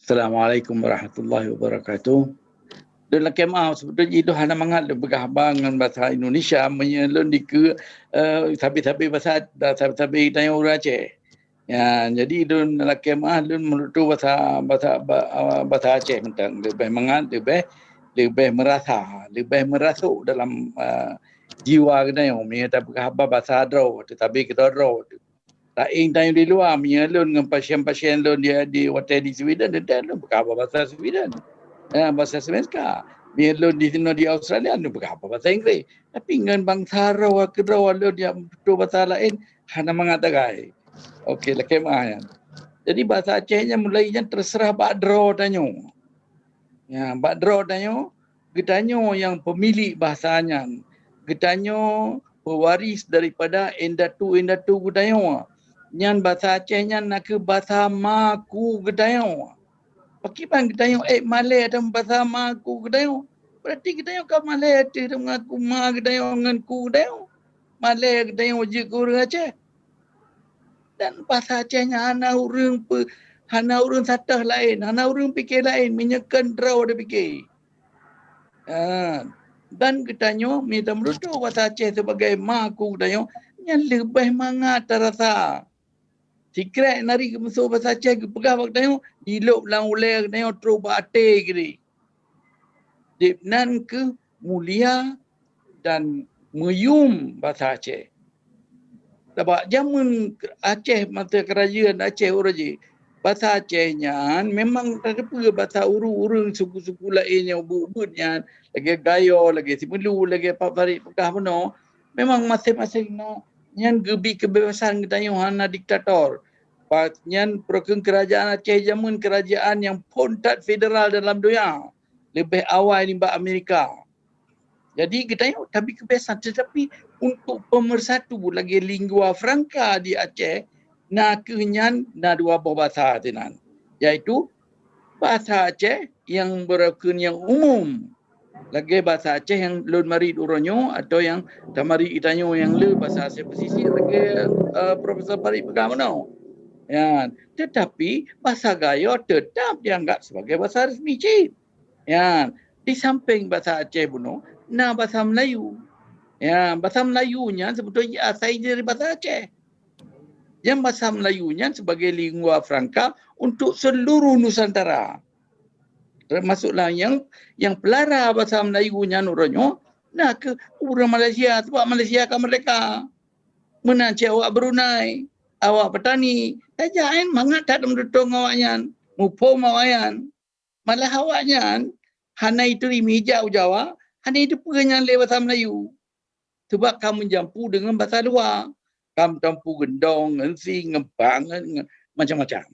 Assalamualaikum warahmatullahi wabarakatuh. Dan laki maaf sebetulnya itu hanya mangat le bergahabang dengan bahasa Indonesia menyelun di ke sabi-sabi bahasa sabi-sabi tanya orang Aceh. Ya, jadi itu laki maaf lu menurut bahasa Aceh tentang lebih mangat lebih lebih merasuk dalam jiwa kita yang menyata bergahabang bahasa draw tetapi kita draw. Lain tanya di luar menyelun dengan pasien-pasien lun dia di hotel di Sweden dan bergahabang bahasa Sweden. Bahasa Svenska. Bila di sini di Australia, dia berapa bahasa Inggeris. Tapi dengan bangsa rawa ke rawa dia betul bahasa lain, hanya mengatakan. Okey, lah kemah. Jadi bahasa Acehnya mulainya terserah Pak Dro tanya. Ya, Pak Dro tanya, getanyo yang pemilik bahasanya. Getanyo pewaris daripada endatu getanyo. Yang bahasa Acehnya nak ke bahasa Maku getanyo. Pakipan kita yang Malay ada bahasa maku kita yang berarti kita yang ke Malay ada mengaku ma kita yang mengaku kita yang Malay kita yang wajib kurang Aceh dan bahasa Acehnya hana urang satah lain, hana urang fikir lain, menyekan draw dia fikir. Dan kita yang minta merujuk bahasa Aceh sebagai maku kita yang lebih mangat terasa. Sikret nari ke musuh bahasa Aceh ke pegah waktu tengok diluk lang ulai tengok terus bate kiri. Dipnan ke mulia dan meyum bahasa Aceh. Sebab zaman Aceh masa kerajaan Aceh Uraji bahasa Acehnya memang tak ada bahasa urung-urung suku-suku lainnya ubud-ubudnya lagi gayo lagi simelu lagi pak farid pegah beno memang masing-masing no yang gebi kebebasan kita yang hana diktator. Nyan program kerajaan Aceh zaman kerajaan yang pontat federal dalam dunia. Lebih awal ni Amerika. Jadi kita tengok tapi kebiasaan tetapi untuk pemersatu lagi lingua franca di Aceh nak kenyan na dua bahasa tenan. Iaitu bahasa Aceh yang berukun yang umum. Lagi bahasa Aceh yang lun mari uronyo atau yang tamari itanyo yang le bahasa Aceh pesisir lagi Profesor Farid Pegamano. Ya, tetapi bahasa Gayo tetap dianggap sebagai bahasa resmi cip. Ya, di samping bahasa Aceh buno, nah bahasa Melayu. Ya, bahasa Melayunya sebetulnya asal dari bahasa Aceh. Yang bahasa Melayunya sebagai lingua franca untuk seluruh Nusantara. Termasuklah yang pelara bahasa Melayunya nuronyo, nah ke orang Malaysia sebab Malaysia kan mereka. Menanci awak Brunei. Awak petani, saja mangat tak mendutong awaknya, mupom awaknya. Malah awaknya, hana itu imijau Jawa, hana itu pengen lewat bahasa Melayu. Sebab kamu jampu dengan bahasa luar. Kamu jampu gendong, ngensing, ngempang, macam-macam.